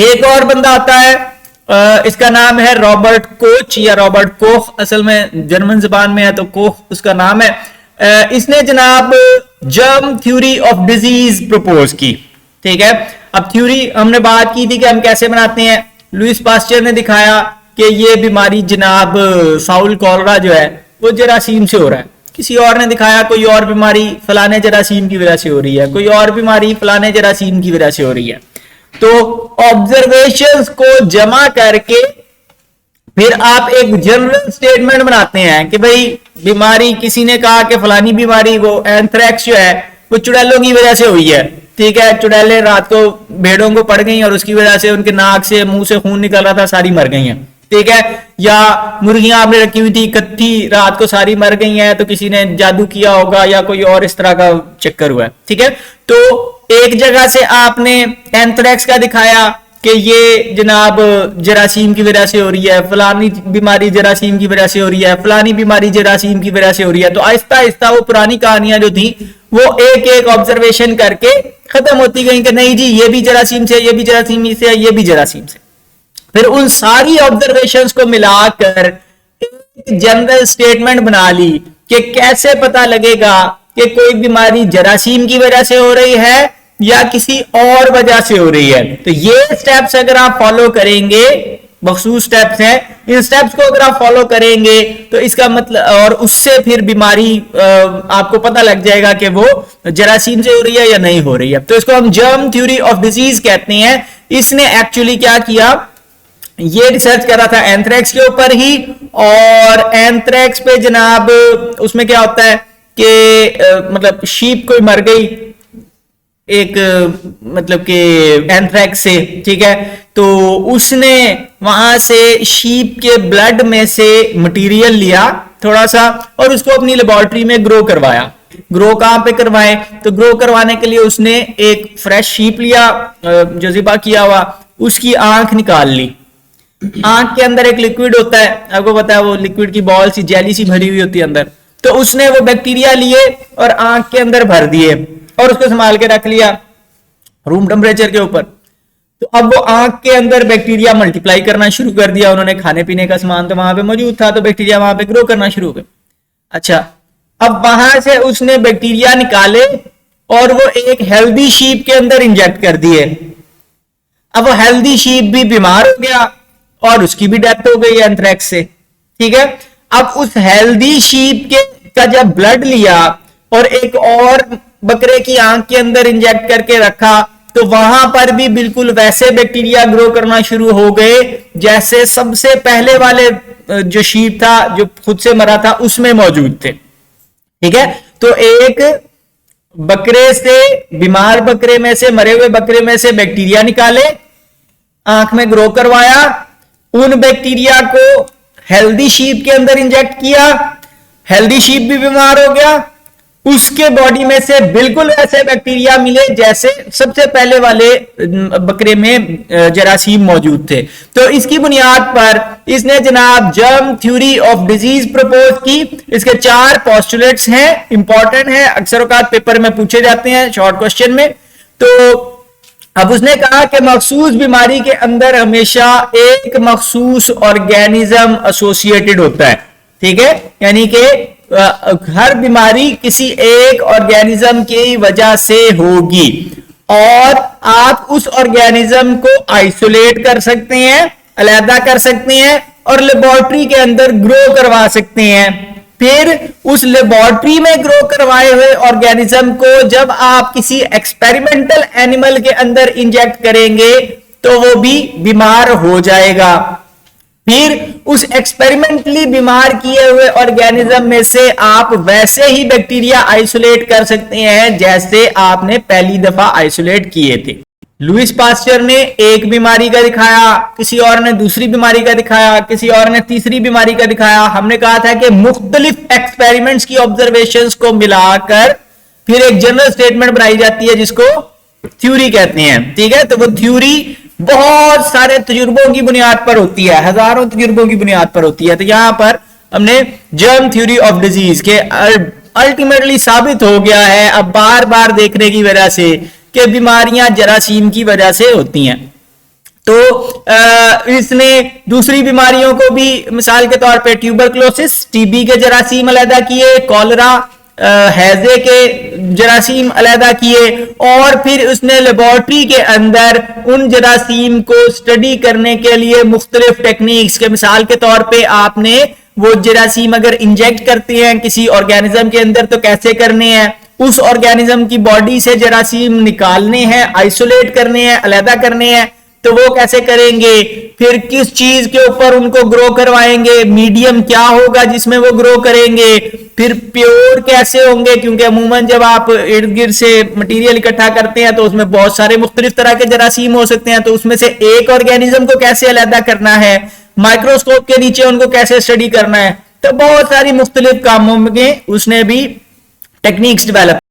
एक और बंदा आता है, इसका नाम है रॉबर्ट कोच या रॉबर्ट कोख, असल में जर्मन जबान में है तो कोख उसका नाम है। इसने जनाब germ theory of disease propose की। ठीक है, अब थ्योरी हमने बात की थी कि हम कैसे बनाते हैं। लुइस पास्चर ने दिखाया कि ये बीमारी जनाब फाउल कॉलरा जो है वो जरासीम से हो रहा है। किसी और ने दिखाया कोई और बीमारी फलाने जरासीम की वजह से हो रही है, कोई और बीमारी फलाने जरासीम की वजह से हो रही है। तो ऑब्जर्वेशंस को जमा करके फिर आप एक जनरल स्टेटमेंट बनाते हैं कि भाई बीमारी, किसी ने कहा कि फलानी बीमारी वो एंथ्रेक्स जो है वो चुड़ैलों की वजह से हुई है। ठीक है, चुड़ैलें रात को भेड़ों को पड़ गई और उसकी वजह से उनके नाक से मुंह से खून निकल रहा था, सारी मर गई हैं। ठीक है, या मुर्गियां आपने रखी हुई थी इकट्ठी, रात को सारी मर गई हैं, तो किसी ने जादू किया होगा या कोई और इस तरह का चक्कर हुआ है। ठीक है, तो एक जगह से आपने एंथ्रेक्स का दिखाया कि ये जनाब जरासीम की वजह से हो रही है, फलानी बीमारी जरासीम की वजह से हो रही है, फलानी बीमारी जरासीम की वजह से हो रही है। तो आहिस्ता आहिस्ता वो पुरानी कहानियां जो थी वो एक एक ऑब्जर्वेशन करके खत्म होती गई कि नहीं जी ये भी जरासीम से, ये भी जरासीम से, ये भी जरासीम से। फिर उन सारी ऑब्जर्वेशंस को मिलाकर एक जनरल स्टेटमेंट बना ली कि कैसे पता लगेगा कि कोई बीमारी जरासीम की वजह से हो रही है या किसी और वजह से हो रही है। तो ये स्टेप्स अगर आप फॉलो करेंगे, मखसूस स्टेप्स हैं, इन स्टेप्स को अगर आप फॉलो करेंगे तो इसका मतलब, और उससे फिर बीमारी आपको पता लग जाएगा कि वो जरासीम से हो रही है या नहीं हो रही है। तो इसको हम जर्म थ्योरी ऑफ डिजीज कहते हैं। इसने एक्चुअली क्या किया, ये रिसर्च करा था एंथ्रेक्स के ऊपर ही, और एंथ्रेक्स पे जनाब उसमें क्या होता है कि मतलब शीप कोई मर गई एक, मतलब कि एंथ्रेक्स से। ठीक है, तो उसने वहां से शीप के ब्लड में से मटेरियल लिया थोड़ा सा और उसको अपनी लेबोरेटरी में ग्रो करवाया। ग्रो कहां पे करवाए, तो ग्रो करवाने के लिए उसने एक फ्रेश शीप लिया जो ज़िबा किया हुआ, उसकी आंख निकाल ली। आंख के अंदर एक लिक्विड होता है, आपको पता है, वो लिक्विड की बॉल सी जेली सी भरी हुई होती है अंदर। तो उसने वो बैक्टीरिया लिए और आंख के अंदर भर दिए और उसको संभाल के रख लिया रूम टेम्परेचर के ऊपर। तो अब वो आंख के अंदर बैक्टीरिया मल्टीप्लाई करना शुरू कर दिया। उन्होंने खाने पीने का सामान तो वहां पे मौजूद था, तो बैक्टीरिया वहां पे ग्रो करना शुरू हो गए। अच्छा, अब वहां से उसने बैक्टीरिया निकाले और वो एक हेल्दी शीप के अंदर इंजेक्ट कर दिए। अब वो हेल्दी शीप भी बीमार हो गया और उसकी भी डेथ हो गई एंथ्रेक्स से। ठीक है, अब उस हेल्दी शीप के का जब ब्लड लिया और एक और बकरे की आंख के अंदर इंजेक्ट करके रखा, तो वहां पर भी बिल्कुल वैसे बैक्टीरिया ग्रो करना शुरू हो गए जैसे सबसे पहले वाले जो शीप था जो खुद से मरा था उसमें मौजूद थे। ठीक है, तो एक बकरे से, बीमार बकरे में से, मरे हुए बकरे में से बैक्टीरिया निकाले, आंख में ग्रो करवाया, उन बैक्टीरिया को हेल्दी शीप के अंदर इंजेक्ट किया, हेल्दी शीप भी बीमार हो गया, उसके बॉडी में से बिल्कुल ऐसे बैक्टीरिया मिले जैसे सबसे पहले वाले बकरे में जरासीम मौजूद थे। तो इसकी बुनियाद पर इसने जनाब germ theory of disease propose की। इसके 4 पोस्टुलेट्स हैं, इंपॉर्टेंट है, अक्सर औकात पेपर में पूछे जाते हैं शॉर्ट क्वेश्चन में। तो अब उसने कहा कि मखसूस बीमारी के अंदर हमेशा एक मखसूस ऑर्गेनिज्म एसोसिएटेड होता है। ठीक है, यानी कि हर बीमारी किसी एक ऑर्गेनिज्म की वजह से होगी और आप उस ऑर्गेनिज्म को आइसोलेट कर सकते हैं, अलग कर सकते हैं और लेबोरेटरी के अंदर ग्रो करवा सकते हैं। फिर उस लेबोरेटरी में ग्रो करवाए हुए ऑर्गेनिज्म को जब आप किसी एक्सपेरिमेंटल एनिमल के अंदर इंजेक्ट करेंगे तो वो भी बीमार हो जाएगा। फिर उस एक्सपेरिमेंटली बीमार किए हुए ऑर्गेनिज्म में से आप वैसे ही बैक्टीरिया आइसोलेट कर सकते हैं जैसे आपने पहली दफा आइसोलेट किए थे। लुइस पास्चर ने एक बीमारी का दिखाया, किसी और ने दूसरी बीमारी का दिखाया, किसी और ने तीसरी बीमारी का दिखाया। हमने कहा था कि मुख्तलिफ एक्सपेरिमेंट्स की ऑब्जर्वेशंस को मिलाकर फिर एक जनरल स्टेटमेंट बनाई जाती है जिसको थ्योरी कहते हैं। ठीक है, तो वो थ्योरी बहुत सारे तजुर्बों की बुनियाद पर होती है, हजारों तजुर्बों की बुनियाद पर होती है। तो यहां पर हमने जर्म थ्योरी ऑफ डिजीज के अल्टीमेटली साबित हो गया है अब बार बार देखने की वजह से कि बीमारियां जरासीम की वजह से होती हैं। तो इसने दूसरी बीमारियों को भी, मिसाल के तौर पे ट्यूबरक्लोसिस, टीबी के जरासीम अलहदा किए, कॉलरा, हैजे के जरासीम अलहदा किए, और फिर उसने लेबोरेटरी के अंदर उन जरासीम को स्टडी करने के लिए मुख्तलिफ टेक्निक्स के, मिसाल के तौर पे आपने वो जरासीम अगर इंजेक्ट करते हैं किसी ऑर्गेनिज्म के अंदर तो कैसे करने हैं, उस ऑर्गेनिज्म की बॉडी से जरासीम निकालने हैं, आइसोलेट करने हैं, अलहदा करने हैं, तो वो कैसे करेंगे, फिर किस चीज के ऊपर उनको ग्रो करवाएंगे, मीडियम क्या होगा जिसमें वो ग्रो करेंगे, फिर प्योर कैसे होंगे, क्योंकि अमूमन जब आप इर्द गिर्द से मटेरियल इकट्ठा करते हैं तो उसमें बहुत सारे मुख्तलिफ तरह के जरासीम हो सकते हैं, तो उसमें से एक ऑर्गेनिज्म को कैसे अलहदा करना है, माइक्रोस्कोप के नीचे उनको कैसे स्टडी करना है, तो बहुत सारी मुख्तलिफ कामों में उसने भी टेक्निक्स डेवलप